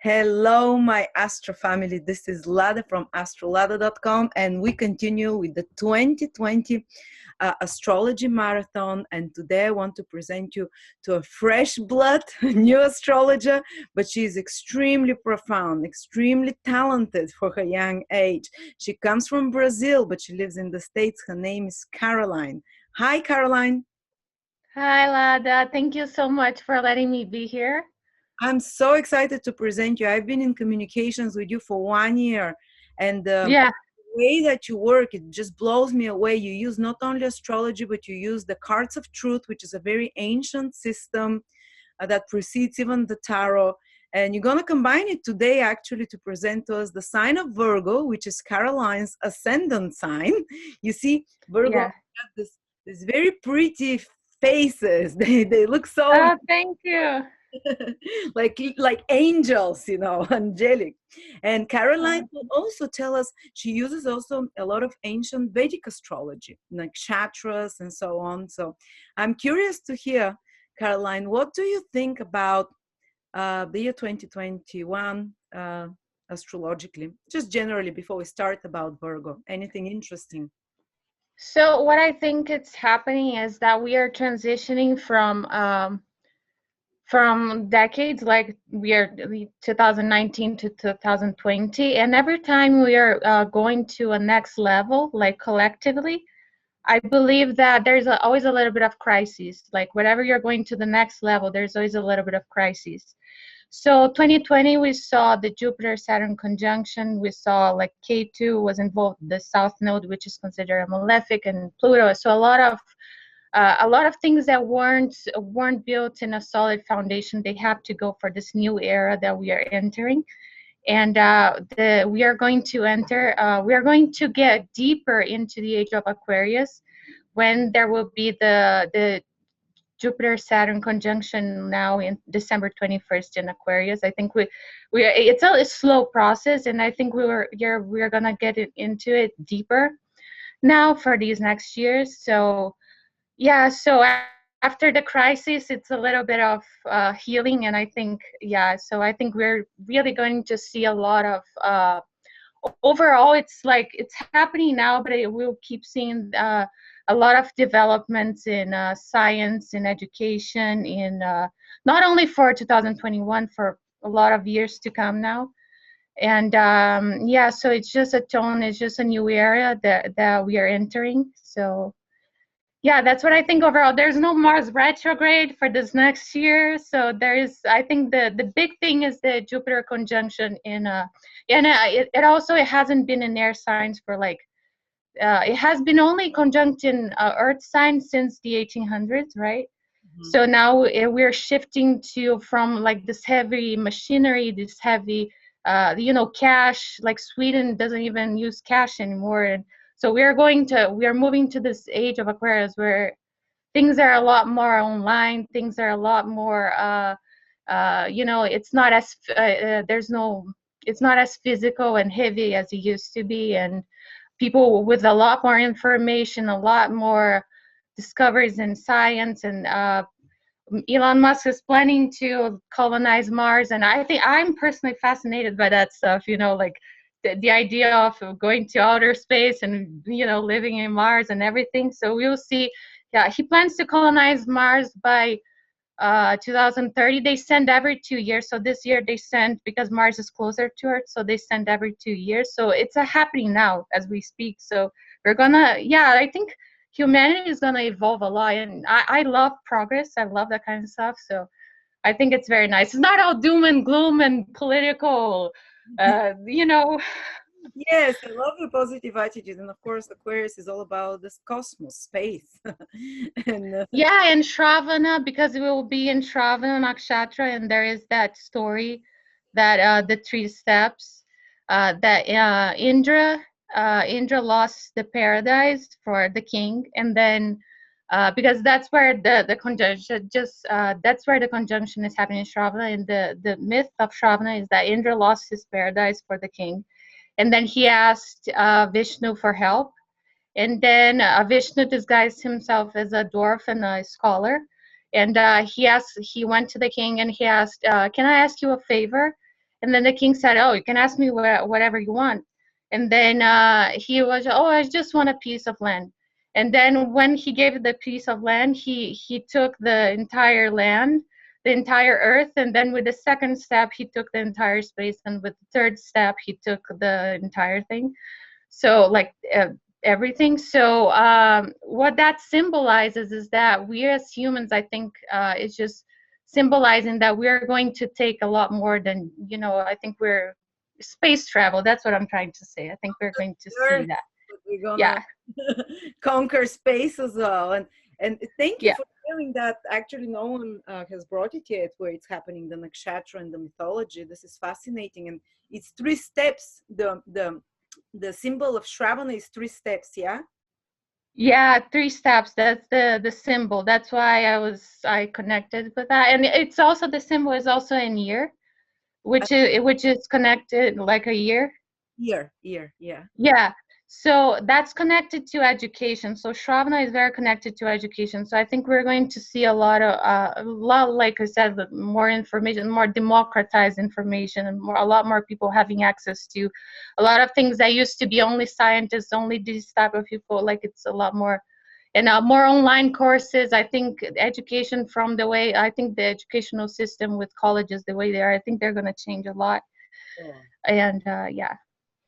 Hello, my Astro family. This is Lada from astrological.com, and we continue with the 2020 astrology marathon. And today I want to present you to a fresh blood, new astrologer, but she is extremely profound, extremely talented for her young age. She comes from Brazil, but she lives in the States. Her name is Caroline. Hi, Caroline. Hi, Lada. Thank you so much for letting me be here. I'm so excited to present you. I've been in communications with you for 1 year, and Yeah, the way that you work, it just blows me away. You use not only astrology, but you use the cards of truth, which is a very ancient system that precedes even the tarot. And you're going to combine it today actually to present to us the sign of Virgo, which is Caroline's ascendant sign. You see, Virgo yeah. have this very pretty faces. They look so Oh, thank you. like angels, angelic. And Caroline Uh, will also tell us she uses also a lot of ancient Vedic astrology, like nakshatras and so on. So I'm curious to hear, Caroline, what do you think about the year 2021 astrologically, just generally before we start about Virgo? Anything interesting? So what I think it's happening is that we are transitioning from decades like we are 2019 to 2020, and every time we are going to a next level, like collectively, I believe that there's always a little bit of crisis. Like whenever you're going to the next level, there's always a little bit of crisis. So 2020, we saw the Jupiter-Saturn conjunction. We saw like K2 was involved, the South Node, which is considered a malefic, and Pluto. So a lot of things that weren't built in a solid foundation, they have to go for this new era that we are entering. And we are going to enter. We are going to get deeper into the age of Aquarius, when there will be the Jupiter Saturn conjunction now in December 21st in Aquarius. I think it's a slow process, and I think we're gonna get into it deeper now for these next years. So yeah, so after the crisis, it's a little bit of healing, and I think, yeah, so I think we're really going to see a lot of overall, it's like it's happening now, but we'll keep seeing a lot of developments in science, in education, in not only for 2021, for a lot of years to come now. And yeah, so it's just a tone, it's just a new area that we are entering. So yeah, that's what I think overall. There's no Mars retrograde for this next year, so there is. I think the big thing is the Jupiter conjunction it also, it hasn't been in air signs for like it has been only conjunct in Earth signs since the 1800s, right? Mhm. So now we're shifting to from like this heavy machinery, this heavy, cash. Like Sweden doesn't even use cash anymore, and so we are moving to this age of Aquarius where things are a lot more online. Things are a lot more, it's not as it's not as physical and heavy as it used to be, and people with a lot more information, a lot more discoveries in science, and Elon Musk is planning to colonize Mars, and I think I'm personally fascinated by that stuff. Like the idea of going to outer space and living in Mars and everything. So we'll see. Yeah, he plans to colonize Mars by 2030. They send every 2 years. So this year they sent, because Mars is closer to Earth, so they send every 2 years. So it's happening now as we speak. So we're gonna, yeah, I think humanity is gonna evolve a lot, and I love progress. I love that kind of stuff. So I think it's very nice. It's not all doom and gloom and political, you know. Yes, I love the positive attitude. And of course, Aquarius is all about this cosmos, space. and Yeah, and Shravana, because we will be in Shravana nakshatra, and there is that story that the three steps that Indra lost the paradise for the king, and then because that's where the conjunction that's where the conjunction is happening in Shravana. And the myth of Shravana is that Indra lost his paradise for the king, and then he asked Vishnu for help, and then Vishnu disguised himself as a dwarf and a scholar. And he went to the king and he asked, "Can I ask you a favor?" And then the king said, oh, you can ask me whatever you want. And then he was, oh, I just want a piece of land. And then when he gave the piece of land, he took the entire land, the entire earth. And then with the second step, he took the entire space. And with the third step, he took the entire thing. So like everything. So what that symbolizes is that we as humans, I think, it's just symbolizing that we're going to take a lot more than, I think we're space travel. That's what I'm trying to say. I think we're going to see Earth, that. but we're gonna Yeah. conquer space as well. And thank you Yeah. for sharing that. Actually, no one has brought it yet where it's happening, the nakshatra and the mythology. This is fascinating, and it's three steps. The symbol of Shravana is three steps. Yeah. Yeah, three steps. That's the symbol. That's why I connected with that. And it's also the symbol is also in year, Uh, which is connected like a year. year. Yeah. Yeah, so that's connected to education. So Shravana is very connected to education. So I think we're going to see a lot, like I said, more information, more democratized information, and a lot more people having access to a lot of things that used to be only scientists, only these type of people. Like it's a lot more, and more online courses. I think education from the way I think the educational system with colleges the way they are. I think they're going to change a lot. Oh. And yeah.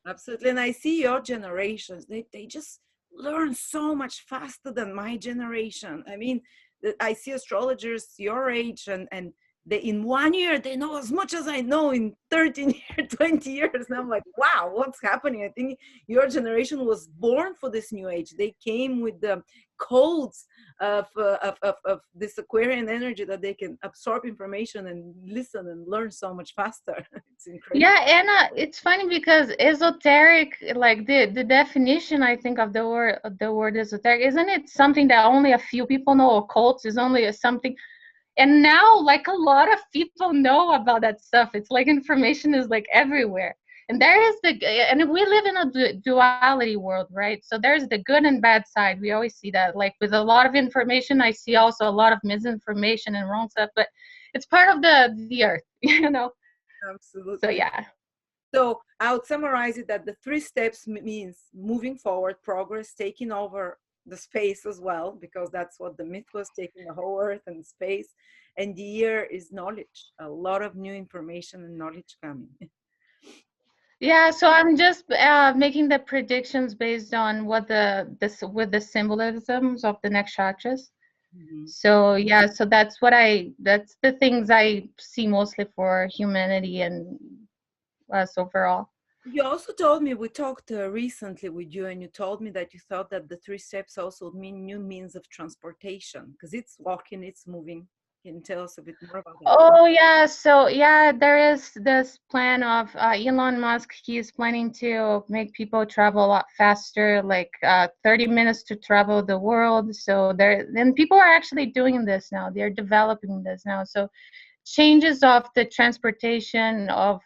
Absolutely. And I see your generations, they just learn so much faster than my generation. I mean, I see astrologers your age, and they, in 1 year, they know as much as I know in 13 years, 20 years. And I'm like, wow, what's happening? I think your generation was born for this new age. They came with the codes of this Aquarian energy that they can absorb information and listen and learn so much faster. It's incredible. Yeah, Anna, it's funny because esoteric, like the definition, I think of the word esoteric, isn't it something that only a few people know? Occult is only something, and now like a lot of people know about that stuff. It's like information is like everywhere, and there is and we live in a duality world, right? So there's the good and bad side. We always see that. Like with a lot of information, I see also a lot of misinformation and wrong stuff, but it's part of the earth, you know. So Absolutely. yeah. So I would summarize it that the three steps means moving forward, progress, taking over the space as well, because that's what the myth was, taking the whole earth and space. And the year is knowledge, a lot of new information and knowledge coming. Yeah, so I'm just making the predictions based on what with the symbolisms of the nakshatras. Mhm. So yeah, so that's the things I see mostly for humanity and us overall. You also told me, we talked recently with you, and you told me that you thought that the three steps also mean new means of transportation, because it's walking, it's moving. Can you tell us a bit more about that? Oh yeah, so yeah, there is this plan of Elon Musk. He's planning to make people travel a lot faster, like 30 minutes to travel the world. So there, and people are actually doing this now. They're developing this now. So changes of the transportation of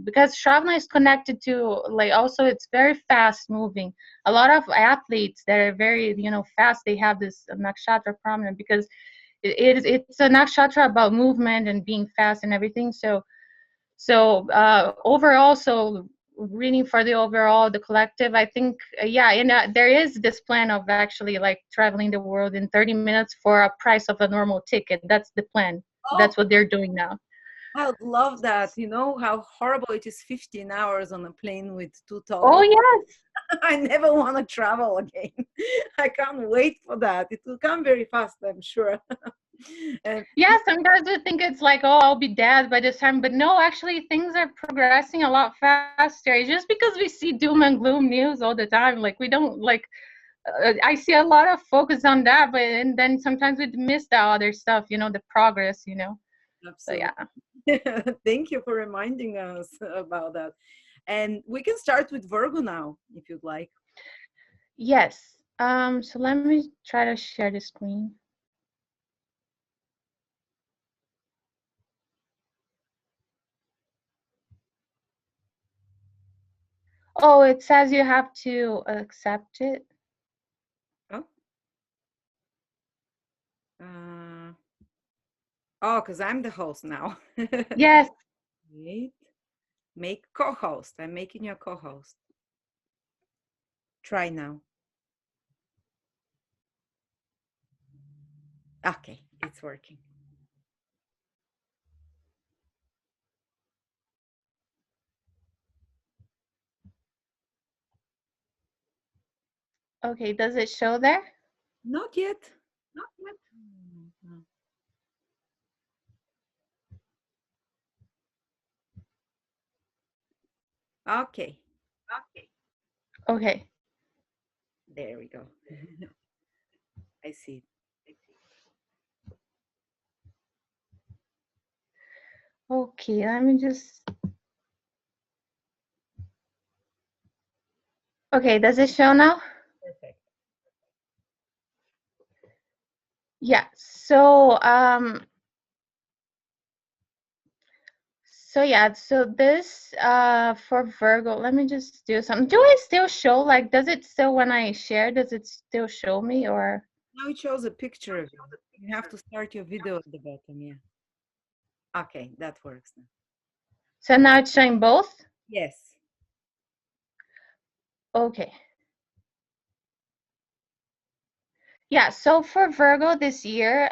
because Shravana is connected to like also it's very fast moving. A lot of athletes that are very fast. They have this nakshatra prominent because it's a nakshatra about movement and being fast and everything. So overall, so reading for the overall, the collective, I think, yeah, and there is this plan of actually like traveling the world in 30 minutes for a price of a normal ticket. That's the plan. Oh, That's what they're doing now. I would love that. You know how horrible it is, 15 hours on a plane with two Oh toddlers. yes. I never want to travel again. I can't wait for that. It will come very fast, I'm sure. And Yeah, sometimes we think it's like, oh, I'll be dead by this time. But no, actually, things are progressing a lot faster. It's just because we see doom and gloom news all the time. Like, we don't, like, I see a lot of focus on that, but and then sometimes we miss the other stuff, the progress. So, absolutely. yeah. Thank you for reminding us about that. And we can start with Virgo now, if you'd like. Yes. So let me try to share the screen. Oh, it says you have to accept it. Oh, uh, oh, because I'm the host now. Yes. Wait. Make co-host. I'm making you a co-host. Try now. Okay, it's working. Okay, does it show there? Not yet. Not yet. No. Okay. Okay. Okay. There we go. I see. Okay, let me just. Okay, does it show now? Perfect. Yeah. So so this for Virgo, let me just do something. Do I still show, like, does it still, when I share, does it still show me, or? Now it shows a picture of you. You have to start your video at the bottom, yeah. Okay, that works now. So now it's showing both? Yes. Okay. Yeah, so for Virgo this year,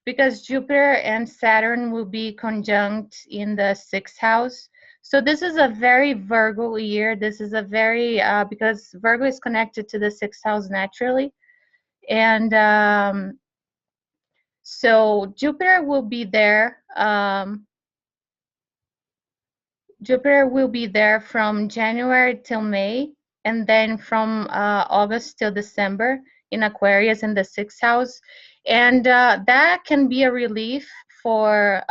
because Jupiter and Saturn will be conjunct in the sixth house. So this is a very Virgo year. This is a very, because Virgo is connected to the sixth house naturally. And so Jupiter will be there. Jupiter will be there from January till May, and then from August till December in Aquarius in the sixth house, and that can be a relief for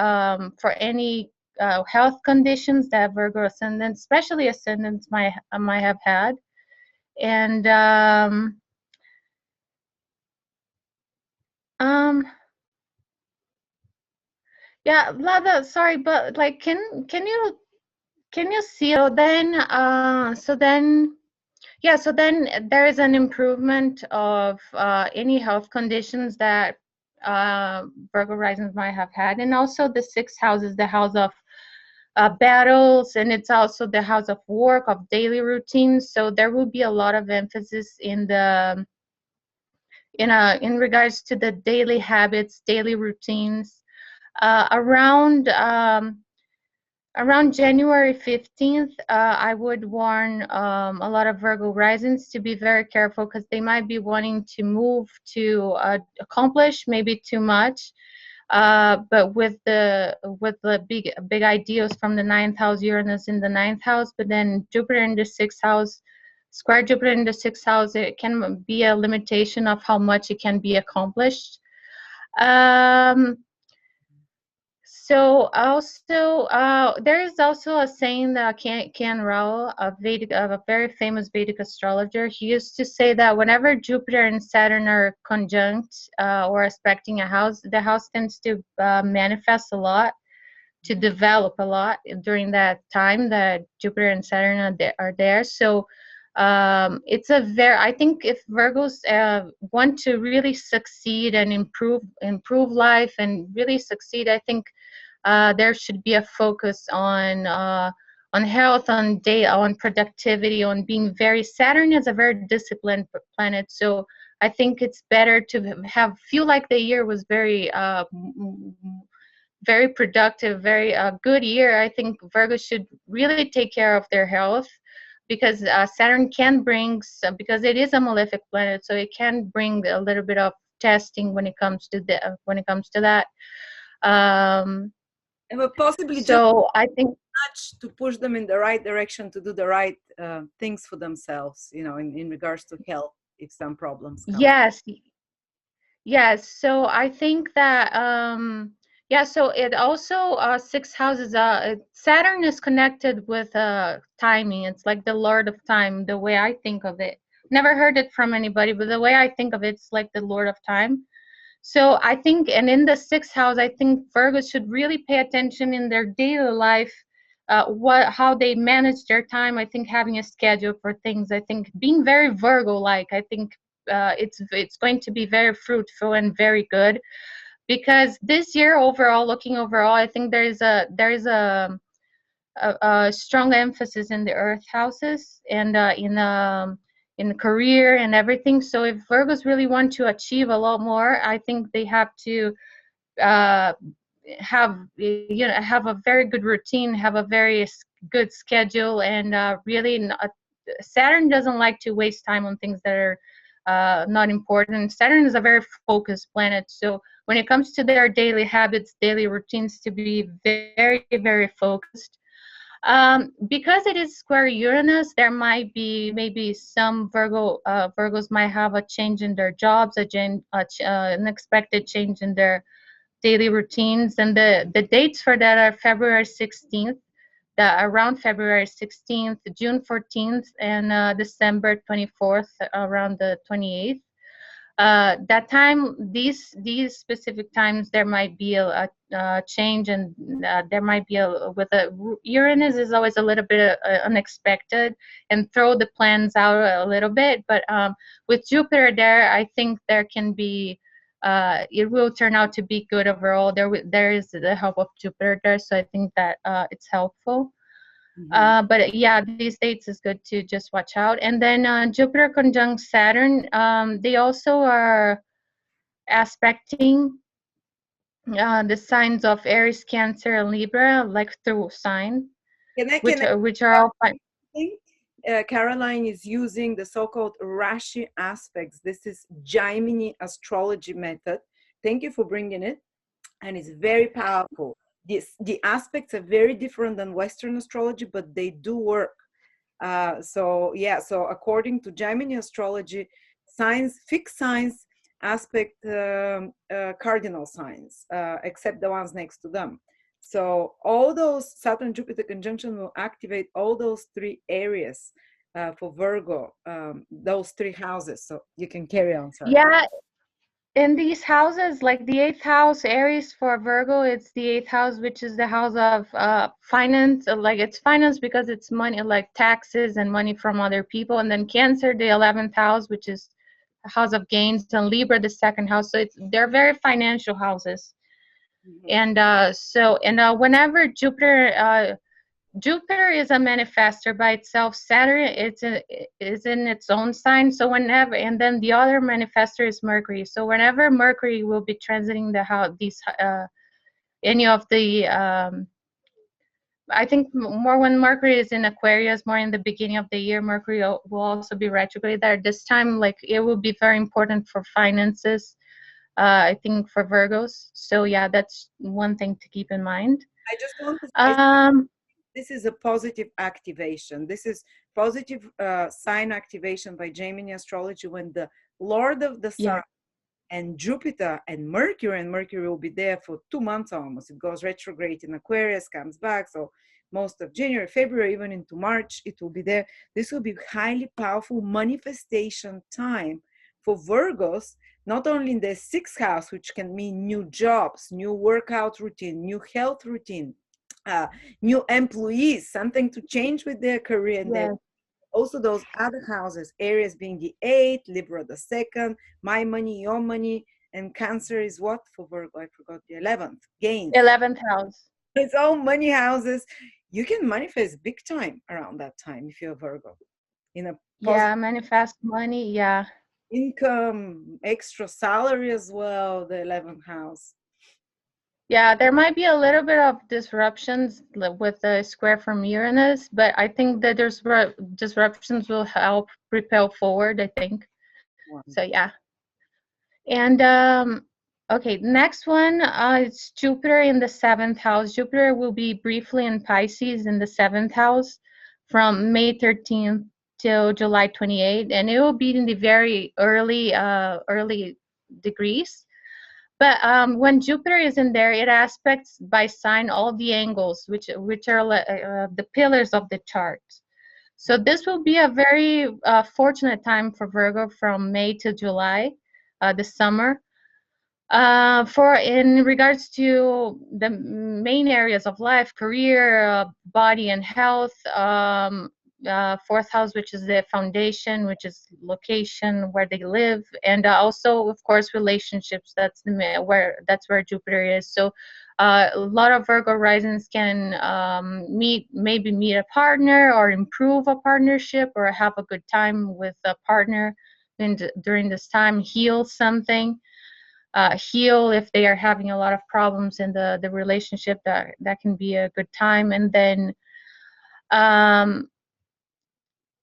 any health conditions that Virgo ascendants, especially ascendants, might have had, and um yeah, Lada, sorry, but like, can you see? So then there is an improvement of any health conditions that Virgo risings might have had. And also the sixth house is the house of battles, and it's also the house of work, of daily routines. So there will be a lot of emphasis in regards to the daily habits, daily routines. Around January 15th, I would warn a lot of Virgo risings to be very careful, because they might be wanting to move to accomplish maybe too much. But with the big ideas from the ninth house, Uranus in the ninth house, but then Jupiter in the sixth house, square Jupiter in the sixth house, it can be a limitation of how much it can be accomplished. Um, so also, there is also a saying that Kan Rao, a very famous Vedic astrologer, he used to say that whenever Jupiter and Saturn are conjunct or aspecting a house, the house tends to manifest a lot, to develop a lot during that time that Jupiter and Saturn are there. So it's a very, I think if Virgos want to really succeed and improve life and really succeed, I think there should be a focus on health, on productivity, on being very. Saturn is a very disciplined planet, so I think it's better to feel like the year was very productive, very good year. I think Virgo should really take care of their health, because Saturn can bring because it is a malefic planet, so it can bring a little bit of testing when it comes to that. Um, But possibly just so I think nudge to push them in the right direction to do the right things for themselves, in regards to health, if some problems come. yes, yes. So I think that yeah. So it also six houses. Saturn is connected with timing. It's like the Lord of Time. The way I think of it. Never heard it from anybody, but the way I think of it, it's like the Lord of Time. So I think, and in the sixth house, I think Virgos should really pay attention in their daily life, how they manage their time. I think having a schedule for things. I think being very Virgo-like. I think it's going to be very fruitful and very good, because this year overall, looking overall, I think there is a a strong emphasis in the earth houses and in the career and everything. So if Virgos really want to achieve a lot more, I think they have to uh, have a very good routine, have a very good schedule, and really Saturn doesn't like to waste time on things that are not important. Saturn is a very focused planet, so when it comes to their daily habits, daily routines, to be very, very focused. Because it is square Uranus, there might be maybe some Virgos might have a change in their jobs, an unexpected change in their daily routines, and the dates for that are February 16th, around February 16th, June 14th, and December 24th, around the 28th. That time, these specific times, there might be a change, and there might be with a Uranus is always a little bit unexpected and throw the plans out a little bit. But with Jupiter there, I think there can be. It will turn out to be good overall. There is the help of Jupiter there, so I think that it's helpful. Mhm. But yeah, these dates is good to just watch out. And then Jupiter conjunct Saturn, they also are aspecting the signs of Aries, Cancer, and Libra, like through sign, Can which are I all fine. think Caroline is using the so-called Rashi aspects. This is Gemini astrology method. Thank you for bringing it, and it's very powerful. The aspects are very different than Western astrology, but they do work. So yeah, so according to Gemini astrology, signs, fixed signs aspect cardinal signs, except the ones next to them. So all those Saturn Jupiter conjunction will activate all those three areas for Virgo, those three houses. So you can carry on, sorry. Yeah, in these houses, like the eighth house, Aries for Virgo, it's the eighth house, which is the house of finance. Like it's finance because it's money, like taxes and money from other people. And then Cancer, the 11th house, which is the house of gains, and Libra, the second house. So they're very financial houses. Mhm. And whenever Jupiter is a manifester by itself. Saturn is in its own sign. So whenever, and then the other manifester is Mercury. So whenever Mercury will be transiting the house, these any of the I think more when Mercury is in Aquarius, more in the beginning of the year, Mercury will also be retrograde there. This time, like it will be very important for finances. I think for Virgos. So yeah, that's one thing to keep in mind. I just want to say Um, this is a positive activation. This is positive sign activation by Gemini astrology when the Lord of the Sun yeah, and Jupiter and Mercury will be there for 2 months almost. It goes retrograde in Aquarius, comes back. So most of January, February, even into March, it will be there. This will be highly powerful manifestation time for Virgos, not only in the sixth house, which can mean new jobs, new workout routine, new health routine, uh, new employees, something to change with their career and their yeah. also those other houses, Aries being the eighth, Libra the second, my money, your money, and Cancer is what for Virgo? I forgot the 11th, gains. 11th house. It's all money houses. You can manifest big time around that time if you're Virgo in a positive Yeah, manifest money. Yeah. income, extra salary as well, the 11th house. Yeah, there might be a little bit of disruptions with the square from Uranus, but I think that there's disruptions will help propel forward, I think. So yeah. And okay, next one is Jupiter in the seventh house. Jupiter will be briefly in Pisces in the seventh house from May 13th till July 28th, and it will be in the very early degrees. But when Jupiter is in there, it aspects by sign all the angles, which are the pillars of the chart. So this will be a very fortunate time for Virgo from May to July, the summer. For in regards to the main areas of life, career, body and health, fourth house, which is the foundation, which is location where they live, and also of course relationships. That's where Jupiter is. So A lot of Virgo risings can maybe meet a partner or improve a partnership or have a good time with a partner during this time, heal something, heal if they are having a lot of problems in the relationship. That can be a good time. And then um,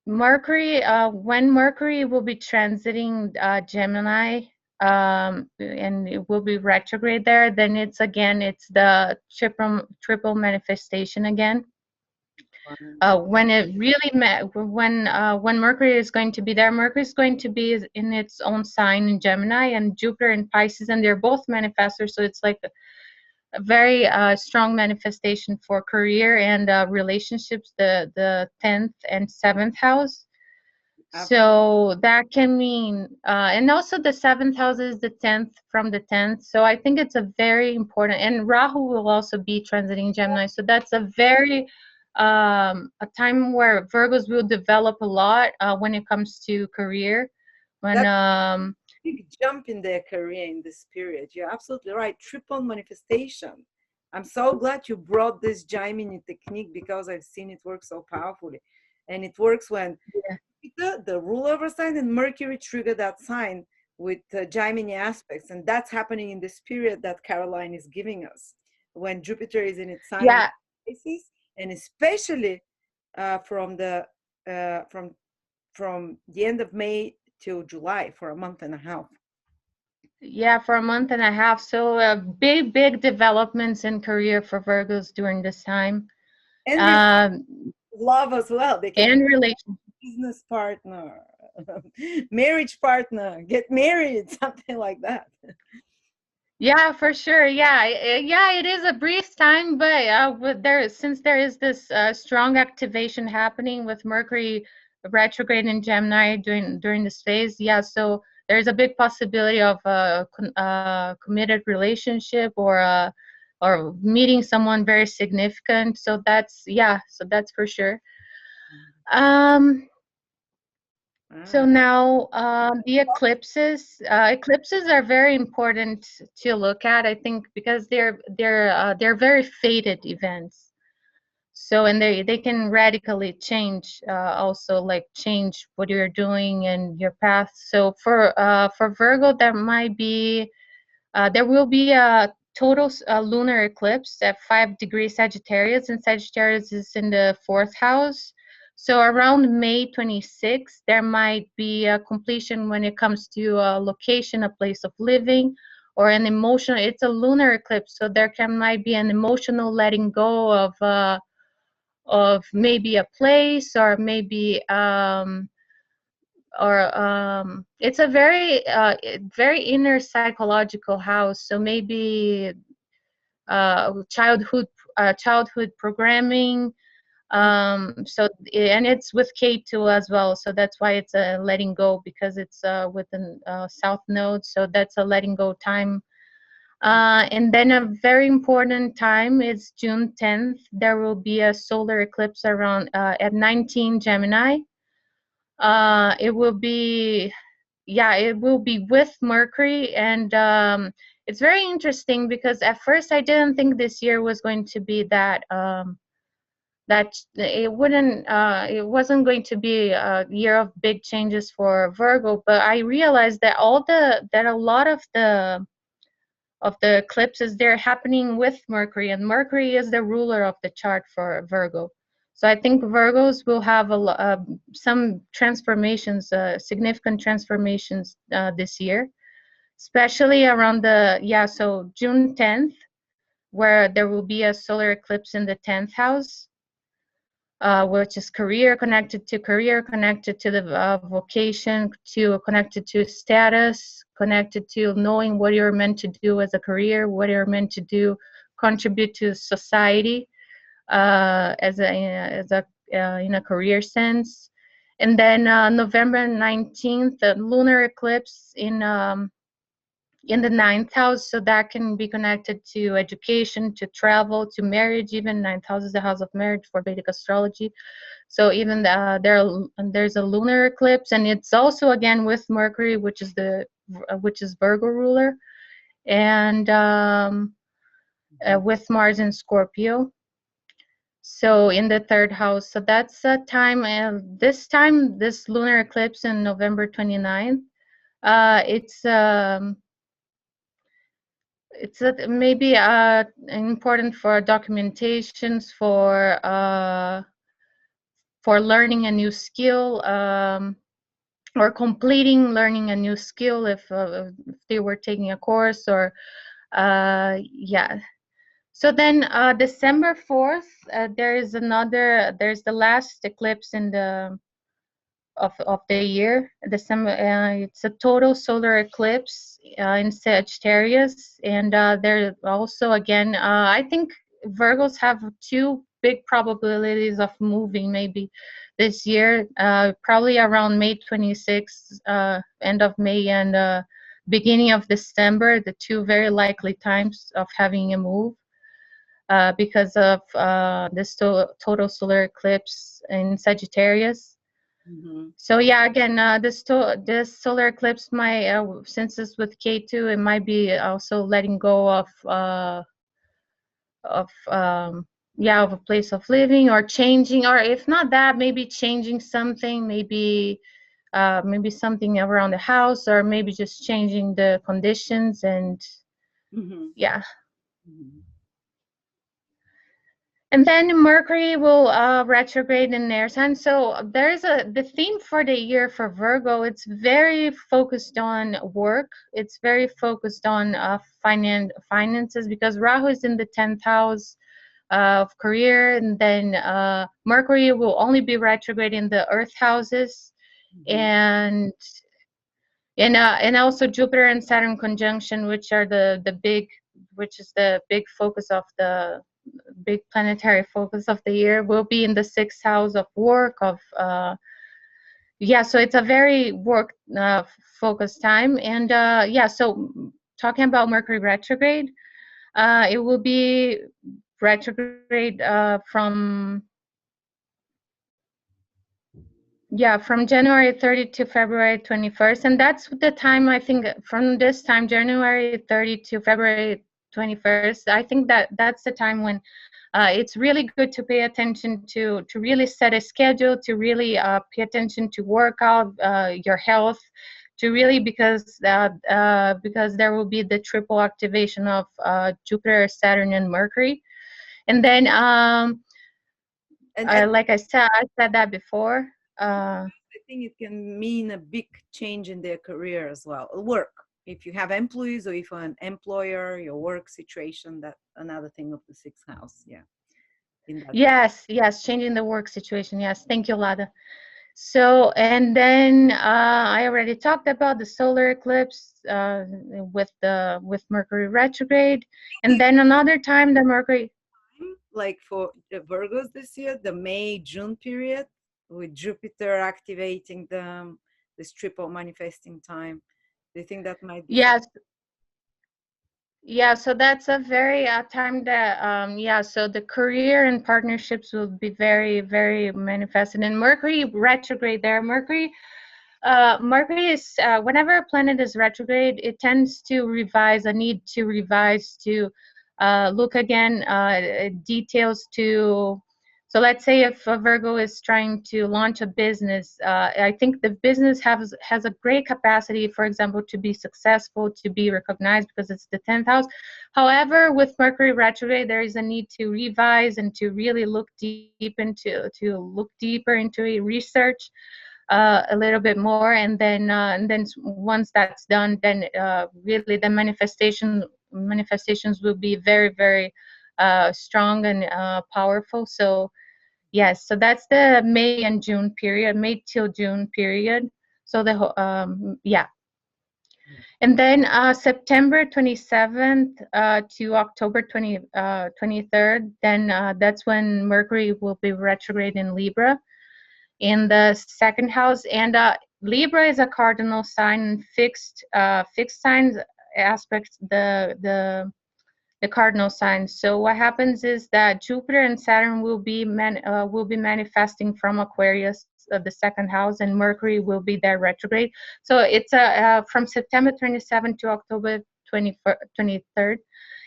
Mercury, when Mercury will be transiting Gemini, and it will be retrograde there, then it's the triple manifestation again. When it really when Mercury is going to be there, Mercury is going to be in its own sign in Gemini, and Jupiter in Pisces, and they're both manifestors, so it's like a very strong manifestation for career and relationships, the 10th and 7th house. So that can mean, and also the 7th house is the 10th from the 10th. So I think it's a very important, and Rahu will also be transiting Gemini. So that's a very, a time where Virgos will develop a lot when it comes to career. When, big jump in their career in this period. You're absolutely right. Triple manifestation. I'm so glad you brought this Gemini technique because I've seen it work so powerfully. And it works when the ruler of a sign and Mercury trigger that sign with Gemini aspects. And that's happening in this period that Caroline is giving us when Jupiter is in its sign, Pisces, and especially from the end of May till July, for a month and a half. Yeah, for a month and a half. So big developments in career for Virgos during this time. And love as well. They can and relationship, business partner, marriage partner, get married, something like that. Yeah, for sure. Yeah, it is a brief time, but since there is this strong activation happening with Mercury retrograde in Gemini during this phase. Yeah, so there's a big possibility of a committed relationship or meeting someone very significant. So that's for sure. So now the eclipses are very important to look at, I think, because they're very fated events. So and they can radically change, also like change what you're doing and your path. So for Virgo, there will be a total lunar eclipse at 5 degrees Sagittarius, and Sagittarius is in the 4th house. So around May 26th, there might be a completion when it comes to a location, a place of living, or an emotional. It's a lunar eclipse, so might be an emotional letting go of maybe a place, or maybe it's a very inner psychological house. So maybe childhood programming. So and it's with K2 as well, so that's why it's a letting go, because it's within South Node. So that's a letting go time. And then a very important time is June 10th. There will be a solar eclipse around at 19 Gemini. It will be with Mercury, and it's very interesting because at first I didn't think this year was going to be that it wasn't going to be a year of big changes for Virgo, but I realized that a lot of the eclipses, they're happening with Mercury, and Mercury is the ruler of the chart for Virgo. So I think Virgos will have some transformations, significant transformations this year, especially around so June 10th, where there will be a solar eclipse in the 10th house, which is career, connected to the vocation, connected to status, connected to knowing what you're meant to do as a career, what you're meant to do, contribute to society as a in a career sense. And then November 19th, the lunar eclipse in the 9th house, so that can be connected to education, to travel, to marriage. Even 9th house is the house of marriage for Vedic astrology. So even there's a lunar eclipse, and it's also again with Mercury, which is Virgo ruler. And with Mars in Scorpio. So in the third house. So that's a time, and this lunar eclipse in November 29th, it's maybe important for documentations, for learning a new skill, or completing learning a new skill, if they were taking a course, or yeah. So then December 4th, there's the last eclipse in the of the year. December, it's a total solar eclipse in Sagittarius, and there also again, I think Virgos have two big probabilities of moving maybe this year, probably around May 26th, end of May, and beginning of December, the two very likely times of having a move. Because of this total solar eclipse in Sagittarius. So yeah, again, this solar eclipse might, since it's with K2, it might be also letting go of of a place of living, or changing, or if not that, maybe changing something, maybe something around the house, or maybe just changing the conditions, and yeah. And then Mercury will retrograde in their sign. So the theme for the year for Virgo. It's very focused on work. It's very focused on finances, because Rahu is in the 10th house of career, and then Mercury will only be retrograde in the Earth houses, and also Jupiter and Saturn conjunction, which are which is the big focus of the big planetary focus of the year, will be in the 6th house of work, of so it's a very work focused time. And so talking about Mercury retrograde, it will be retrograde from January 30 to February 21st. And that's the time, I think, from this time, January 30 to February 21st, I think that's the time when it's really good to pay attention to really set a schedule, to really pay attention to workout, your health, to really, because there will be the triple activation of Jupiter, Saturn, and Mercury. And then, like I said that before. I think it can mean a big change in their career as well. Work. If you have employees, or if you're an employer, your work situation, that's another thing of the 6th house. Yeah. Yes, changing the work situation. Yes, thank you, Lada. So, and then I already talked about the solar eclipse with Mercury retrograde, and then another time the Mercury. Like for the Virgos this year, the May-June period, with Jupiter activating this triple manifesting time. Do you think that might be? Yes. Yeah, so that's a very time that so the career and partnerships will be very, very manifested. And Mercury retrograde there. Mercury is whenever a planet is retrograde, it tends to revise, a need to revise, to look again, details to. So let's say if a Virgo is trying to launch a business, I think the business has a great capacity, for example, to be successful, to be recognized, because it's the 10th house. However, with Mercury retrograde, there is a need to revise and to really look deeper into a research a little bit more, and then once that's done, then really the manifestations will be very, very strong and powerful. So yes, so that's the May and June period, May till June period. So and then September 27th to October 23rd, then that's when Mercury will be retrograde in Libra, in the 2nd house. And Libra is a cardinal sign, fixed signs aspects the cardinal signs. So what happens is that Jupiter and Saturn will be manifesting from Aquarius, the 2nd house, and Mercury will be there retrograde. So it's from September 27th to October 23rd.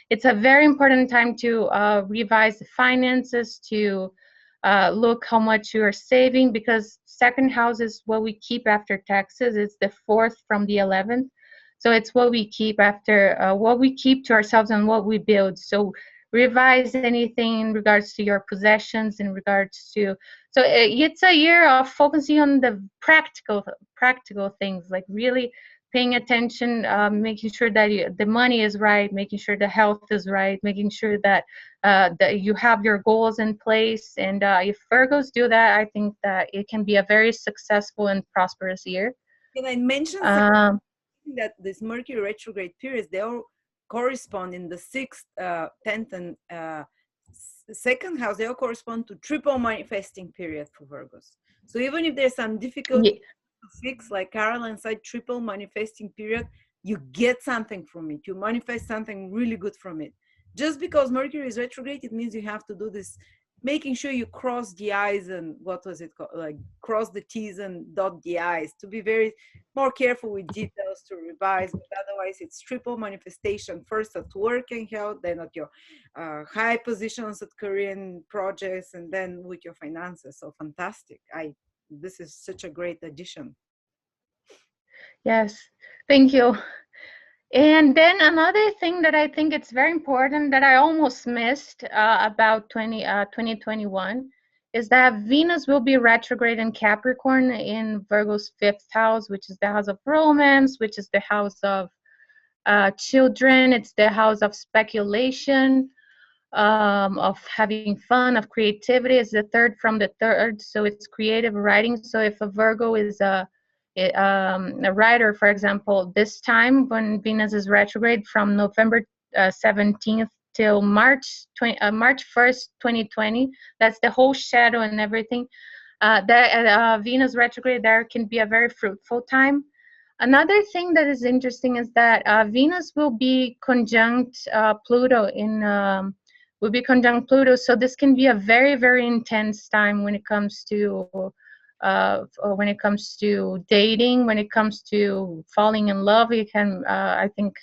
it's a very important time to revise the finances, to look how much you are saving, because second house is what we keep after taxes. It's the fourth from the 11th. So it's what we keep after, what we keep to ourselves and what we build. So revise anything in regards to your possessions, in regards to, so it's a year of focusing on the practical things, like really paying attention, making sure that the money is right, making sure the health is right, making sure that that you have your goals in place. And if Virgos do that, I think that it can be a very successful and prosperous year. Can I mention Um, that this Mercury retrograde periods, they all correspond in the 6th, 10th, and second house, they all correspond to triple manifesting period for Virgos. So even if there's some difficulty to fix, like Caroline said, triple manifesting period, you get something from it. You manifest something really good from it. Just because Mercury is retrograde, it means you have to do this, making sure you cross the I's and what was it called? Like cross the T's and dot the I's, to be very more careful with details, to revise. But otherwise, it's triple manifestation, first at work and health, then at your high positions at Korean projects, and then with your finances. So fantastic. This is such a great addition. yes, thank you. And then another thing that I think it's very important that I almost missed about 2021 is that Venus will be retrograde in Capricorn in Virgo's fifth house, which is the house of romance, which is the house of children. It's the house of speculation, of having fun, of creativity. It's the third from the third, so it's creative writing. So if a Virgo is a writer, for example, this time when Venus is retrograde from November 17th till March 1st, 2020, that's the whole shadow and everything. That Venus retrograde there can be a very fruitful time. Another thing that is interesting is that Venus will be conjunct Pluto will be conjunct Pluto. So this can be a very, very intense time when it comes to dating, when it comes to falling in love. It can, I think,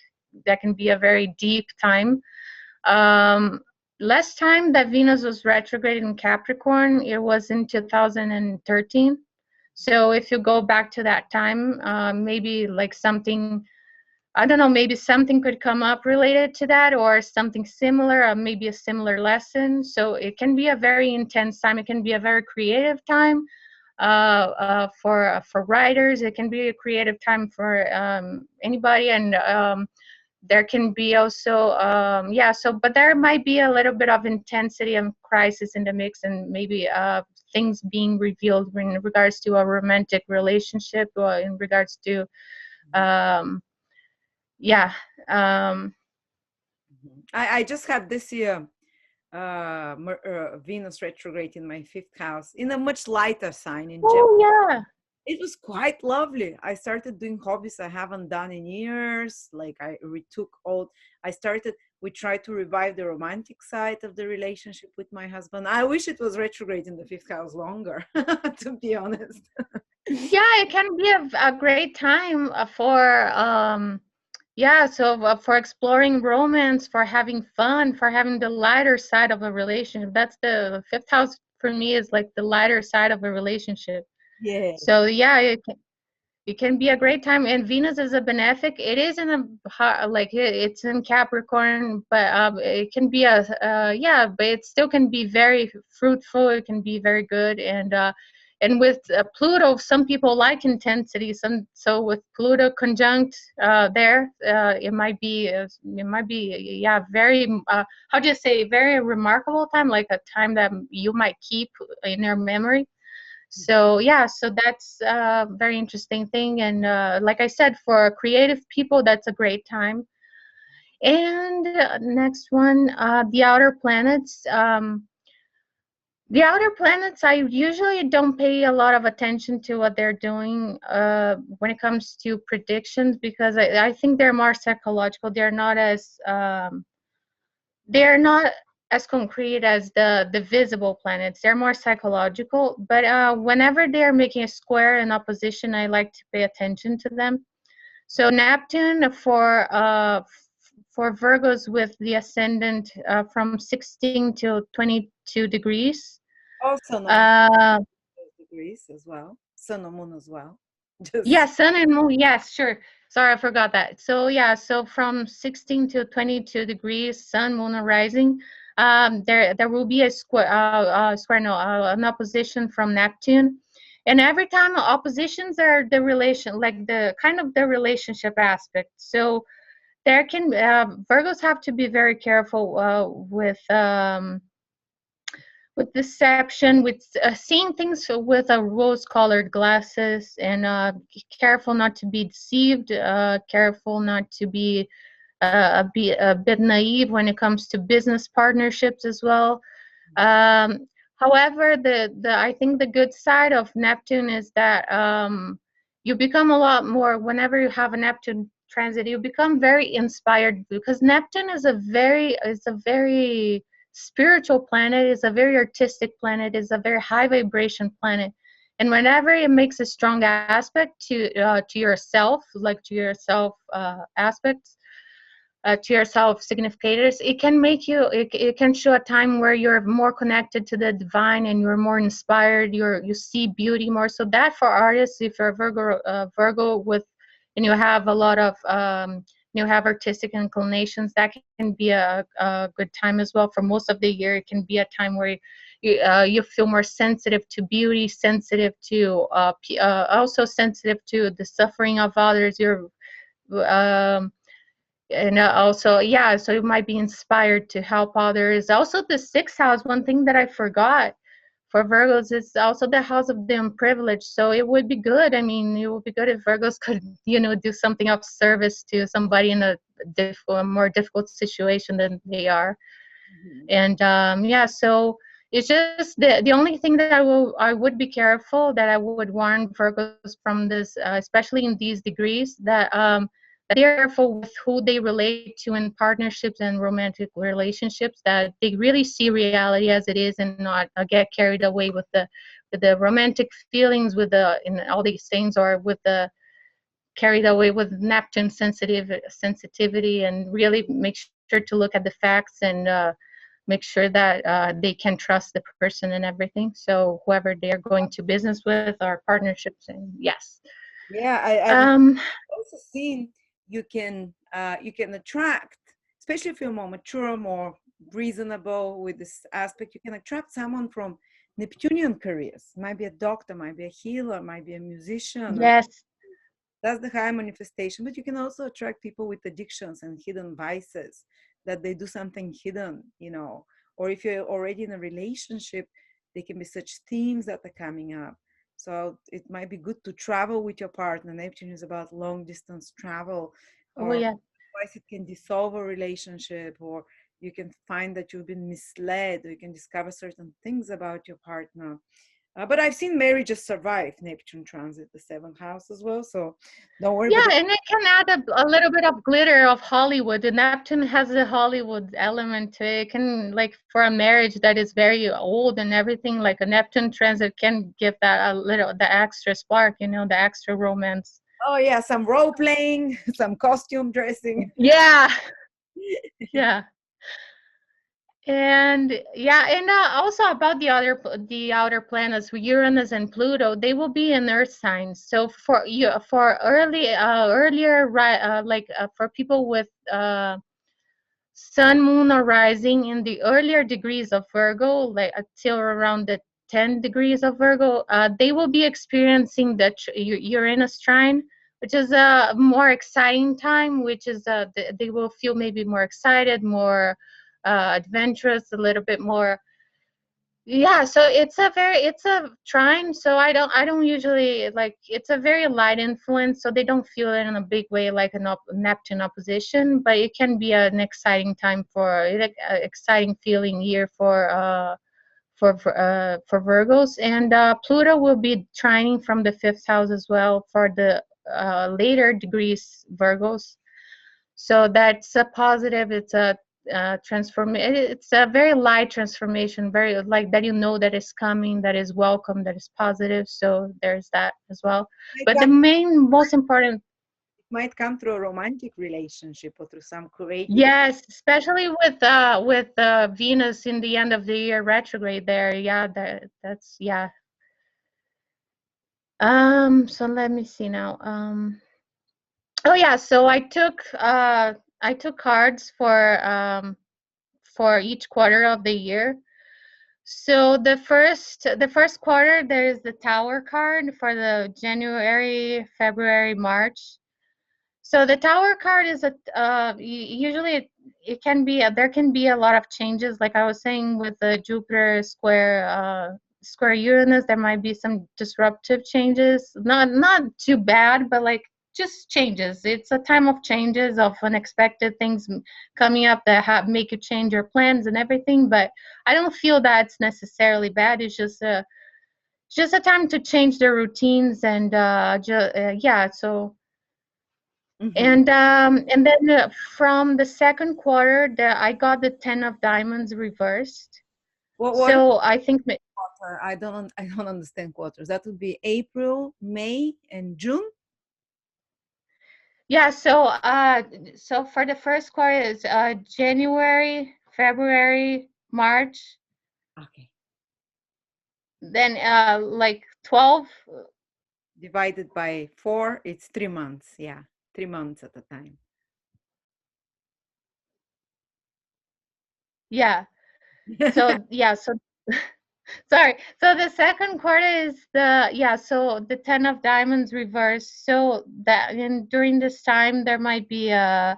that can be a very deep time. Last time that Venus was retrograde in Capricorn, it was in 2013. So if you go back to that time, maybe like something, I don't know, maybe something could come up related to that, or something similar, or maybe a similar lesson. So it can be a very intense time. It can be a very creative time for writers. It can be a creative time for anybody. And there can be also but there might be a little bit of intensity and crisis in the mix, and maybe things being revealed in regards to a romantic relationship, or in regards to um, yeah I just had this year Venus retrograde in my 5th house in a much lighter sign in Gemini. oh yeah. It was quite lovely. I started doing hobbies I haven't done in years. Like I retook old. We tried to revive the romantic side of the relationship with my husband. I wish it was retrograde in the 5th house longer, to be honest. Yeah, it can be a great time for for exploring romance, for having fun, for having the lighter side of a relationship. That's the fifth house for me, is like the lighter side of a relationship. Yeah. So yeah, it can be a great time. And Venus is a benefic. It is in a it's in Capricorn, but it can be but it still can be very fruitful. It can be very good. And with Pluto, some people like intensity. So with Pluto conjunct it might be very how do you say, very remarkable time, like a time that you might keep in your memory. So yeah, so that's a very interesting thing. And like I said, for creative people, that's a great time. And next one, the outer planets. The outer planets, I usually don't pay a lot of attention to what they're doing when it comes to predictions, because I think they're more psychological. They're not as concrete as the visible planets. They're more psychological. But whenever they're making a square in opposition, I like to pay attention to them. So Neptune for Virgos with the ascendant from 16 to 22 degrees. Also, no Uh, degrees as well. Sun or moon as well. Just yeah, sun and moon. Yes, sure. Sorry, I forgot that. So yeah, so from 16 to 22 degrees, sun, moon, and rising. There will be a square, no, an opposition from Neptune, and every time oppositions are the relation, like the kind of the relationship aspect. So there can Virgos have to be very careful with deception, with seeing things with a rose-colored glasses, and careful not to be deceived, careful not to be a bit naive when it comes to business partnerships as well. However, the I think the good side of Neptune is that you become a lot more whenever you have a Neptune transit. You become very inspired because Neptune is a very spiritual planet. Is a very artistic planet. Is a very high vibration planet. And whenever it makes a strong aspect to yourself, like to yourself aspects, to yourself significators, it can make you it can show a time where you're more connected to the divine and you're more inspired, you see beauty more. So that for artists, if you're Virgo with, and you have a lot of you have artistic inclinations, that can be a good time as well. For most of the year, it can be a time where you feel more sensitive to beauty, sensitive to also sensitive to the suffering of others. You're um, and also, yeah, so you might be inspired to help others. Also, the sixth house, one thing that I forgot for Virgos is also the house of the unprivileged. So it would be good. I mean, it would be good if Virgos could, do something of service to somebody in a more difficult situation than they are. mhm. And yeah, so it's just the only thing that I would be careful, that I would warn Virgos from this, especially in these degrees, that they are careful with who they relate to in partnerships and romantic relationships, that they really see reality as it is and not get carried away with the romantic feelings, with the in all these things, or with the carried away with Neptune sensitivity, and really make sure to look at the facts and make sure that they can trust the person and everything. So whoever they are going to business with or partnerships, and yes. Yeah, I've Um, also seen you can attract, especially if you're more mature, more reasonable with this aspect, you can attract someone from Neptunian careers. Might be a doctor, might be a healer, might be a musician. yes. That's the high manifestation. But you can also attract people with addictions and hidden vices, that they do something hidden. Or if you're already in a relationship, there can be such themes that are coming up. So it might be good to travel with your partner. Neptune is about long distance travel, Oh or yeah. otherwise it can dissolve a relationship, or you can find that you've been misled, or you can discover certain things about your partner. But I've seen marriages survive Neptune transit the seventh house as well. So don't worry. Yeah, But and it can add a little bit of glitter of Hollywood. The Neptune has a Hollywood element to it. It can, like, for a marriage that is very old and everything, like a Neptune transit can give that a little, the extra spark, the extra romance. oh yeah, some role playing, some costume dressing. Yeah, yeah. And yeah, and also about the outer planets, Uranus and Pluto, they will be in Earth signs. So for you, for earlier, right, for people with Sun, Moon, or Rising in the earlier degrees of Virgo, like until around the 10 degrees of Virgo, they will be experiencing the Uranus trine, which is a more exciting time, which is they will feel maybe more excited, more adventurous, a little bit more. Yeah, so it's a trine, so I don't usually, like, it's a very light influence, so they don't feel it in a big way like an Neptune opposition, but it can be an exciting time like exciting feeling year for Virgos. And Pluto will be trining from the fifth house as well for the later degrees Virgos. So that's a positive. It's a it's a very light transformation, very like that, that is coming, that is welcome, that is positive. So there's that as well. It But the might, main, most important, might come through a romantic relationship or through some creative. Yes, especially with Venus in the end of the year retrograde there. Yeah, that's yeah. So let me see now. Oh yeah, so I took cards for each quarter of the year. So the first quarter there is the Tower card for the January, February, March. So the Tower card is usually it can be there can be a lot of changes. Like I was saying with the Jupiter square Uranus, there might be some disruptive changes. Not too bad, but like just changes. It's a time of changes, of unexpected things coming up that make you change your plans and everything. But I don't feel that it's necessarily bad. It's just a time to change their routines and yeah. So Mhm. and then from the second quarter, I got the Ten of Diamonds reversed. What is So I think quarter? I don't understand quarters. That would be April, May, and June. yeah. So for the first quarter is January, February, March, Okay. then like 12. Divided by 4, it's 3 months. Yeah, 3 months at a time. Yeah. So yeah. So sorry. So the second quarter is so the Ten of Diamonds reversed. So that and during this time there might be uh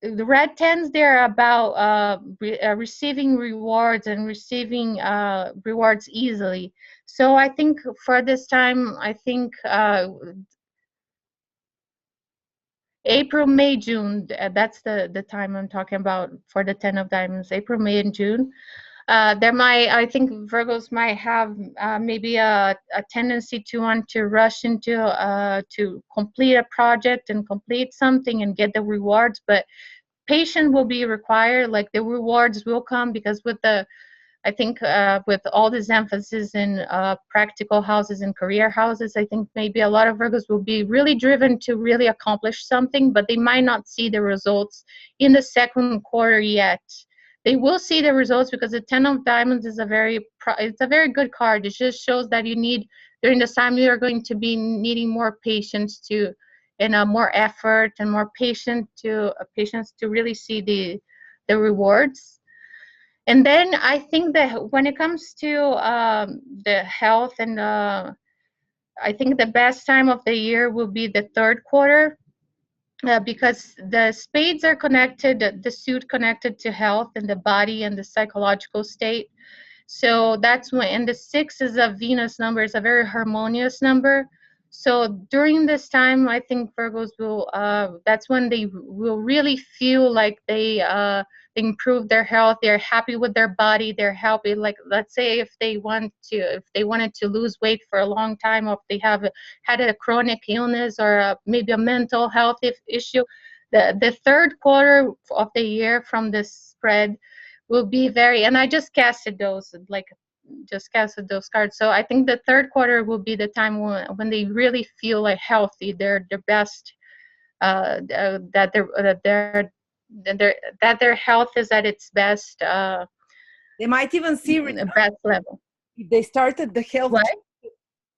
the red tens, they're about receiving rewards and receiving rewards easily. So I think for this time, I think April, May, June, that's the time I'm talking about for the Ten of Diamonds. April, May, and June. I think Virgos might have maybe a tendency to want to rush into to complete a project and complete something and get the rewards, but patience will be required. Like the rewards will come because I think with all this emphasis in practical houses and career houses, I think maybe a lot of Virgos will be really driven to really accomplish something, but they might not see the results in the second quarter yet. They will see the results because the Ten of Diamonds is it's a very good card. It just shows that you need during this time you are going to be needing more patience to and more effort and more patience to really see the rewards. And then I think that when it comes to the health and I think the best time of the year will be the third quarter because the spades are connected, the suit connected to health and the body and the psychological state. So that's when, and the six is a Venus number, it's a very harmonious number. So during this time, I think Virgos that's when they will really feel like they improve their health, they're happy with their body, they're happy. Like, let's say if they wanted to lose weight for a long time, or if they have had a chronic illness or maybe a mental health issue, the third quarter of the year from this spread will be very, and I just casted those, like just casted those cards. So I think the third quarter will be the time when they really feel like healthy, they're their best, that their health is at its best, They might even see best level. if they started the health What?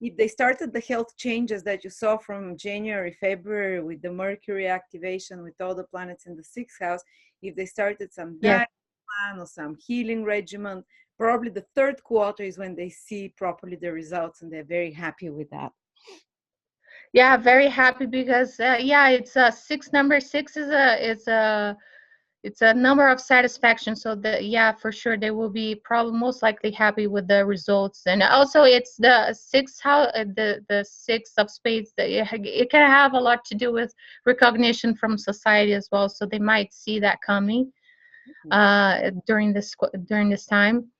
if they started the health changes that you saw from January, February with the Mercury activation with all the planets in the sixth house, if they started some Yes. diet plan or some healing regimen, probably the third quarter is when they see properly the results and they're very happy with that. Yeah, very happy because yeah, it's a six. Number six it's a number of satisfaction. So yeah, for sure they will be probably most likely happy with the results. And also it's the six, how the six of spades, that it can have a lot to do with recognition from society as well. So they might see that coming during this time.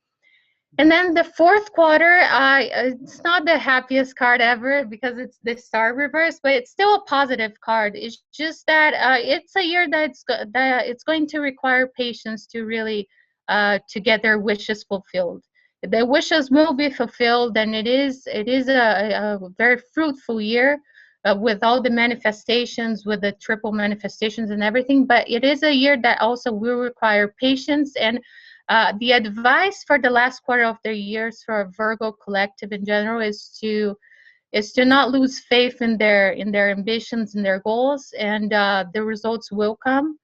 And then the fourth quarter, it's not the happiest card ever because it's the star reverse, but it's still a positive card. It's just that it's a year that it's going to require patience to really to get their wishes fulfilled. The wishes will be fulfilled, and it is a very fruitful year. with all the manifestations, with the triple manifestations and everything. But it is a year that also will require patience. And the advice for the last quarter of the years for Virgo collective in general is to not lose faith in their ambitions and their goals, and the results will come.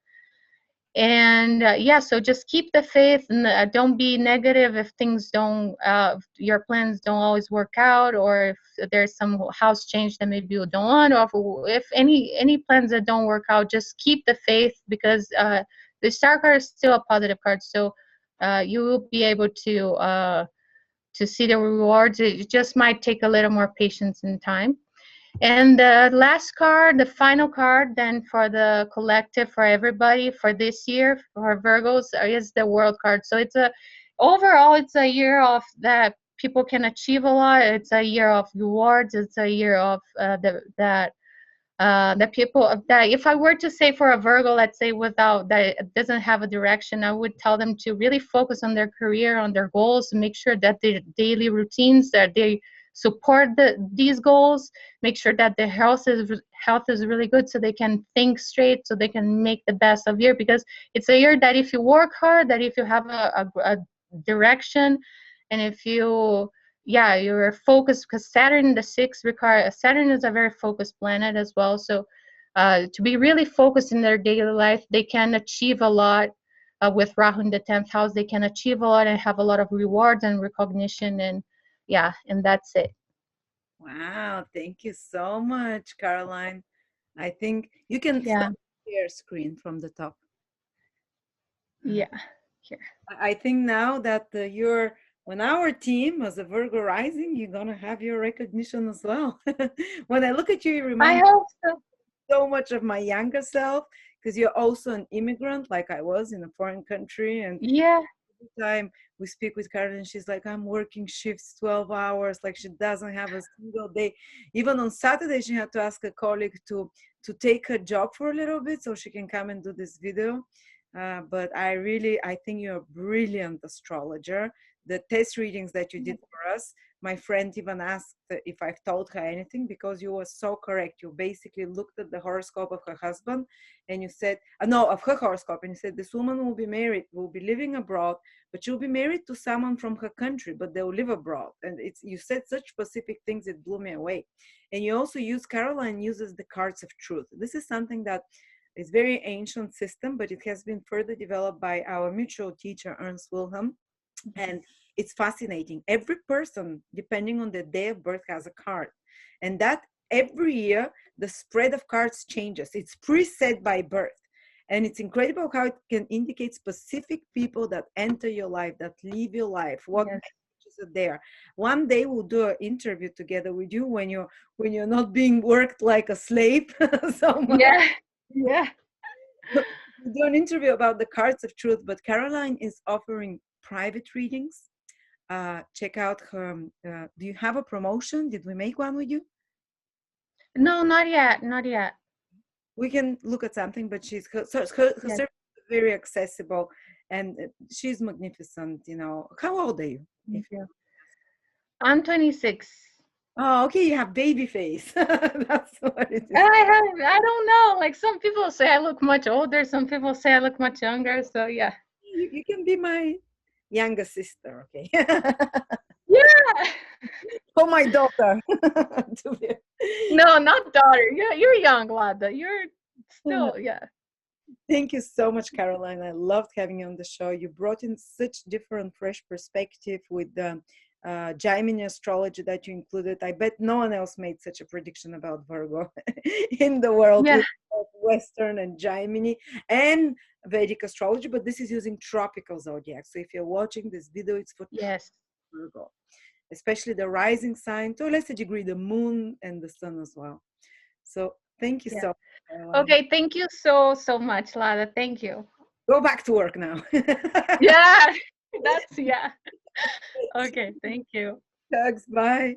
And yeah, so just keep the faith, and don't be negative if things don't your plans don't always work out, or if there's some house change that maybe you don't want, or if any plans that don't work out, just keep the faith, because the star card is still a positive card. So you will be able to see the rewards. It just might take a little more patience and time. And the last card, the final card, then for the collective, for everybody, for this year, for Virgos, is the World card. So it's overall, it's a year of that people can achieve a lot. It's a year of rewards. It's a year of that people that if I were to say for a Virgo, let's say without that it doesn't have a direction, I would tell them to really focus on their career, on their goals, make sure that their daily routines, that they support these goals, make sure that their health is really good, so they can think straight, so they can make the best of year. Because it's a year that if you work hard, that if you have a direction, and if you you're focused, because Saturn, the sixth require Saturn is a very focused planet as well. So to be really focused in their daily life, they can achieve a lot. With Rahu in the 10th house, they can achieve a lot and have a lot of rewards and recognition, and and that's it. Wow, thank you so much, Caroline. I think you can Yeah. stop share screen from the top. Yeah. Here. I think now that you're on our team as a Virgo rising, you're gonna have your recognition as well. When I look at you, you I remind me hope so. so much of my younger self, because you're also an immigrant, like I was in a foreign country. And Yeah. every time we speak with Karen, she's like, I'm working shifts 12 hours, like she doesn't have a single day. Even on Saturday, she had to ask a colleague to take her job for a little bit so she can come and do this video. But I think you're a brilliant astrologer. The test readings that you did for us, my friend even asked if I've told her anything, because you were so correct. You basically looked at the horoscope of her husband and you said, no, of her horoscope, and you said, this woman will be married, will be living abroad, but she'll be married to someone from her country, but they'll live abroad. And you said such specific things, it blew me away. And you also Caroline uses the cards of truth. This is something that is very ancient system, but it has been further developed by our mutual teacher, Ernst Wilhelm. And it's fascinating. Every person, depending on the day of birth, has a card. And that every year, the spread of cards changes. It's preset by birth. And it's incredible how it can indicate specific people that enter your life, that leave your life, what messages are there. One day we'll do an interview together with you when you're not being worked like a slave so much. Yeah. We'll do an interview about the cards of truth, but Caroline is offering private readings. Check out her. Do you have a promotion? Did we make one with you? No, not yet. Not yet. We can look at something, but her service is very accessible, and she's magnificent. How old are you? Thank you. I'm 26. Oh, okay. You have baby face. That's what it is. I don't know. Like, some people say I look much older. Some people say I look much younger. So yeah. You can be my younger sister, okay? Yeah. Oh, my daughter. No, not daughter. You're young, Lada. You're still, Thank you so much, Caroline. I loved having you on the show. You brought in such different, fresh perspective with the Gemini astrology that you included. I bet no one else made such a prediction about Virgo in the world, with Western and Gemini and Vedic astrology, but this is using tropical zodiac. So if you're watching this video, it's for Virgo, especially the rising sign, to a lesser degree, the moon and the sun as well. So thank you so much, Caroline. Okay, thank you so much, Lada. Thank you. Go back to work now. Yeah, that's Okay, thank you. Thanks, bye.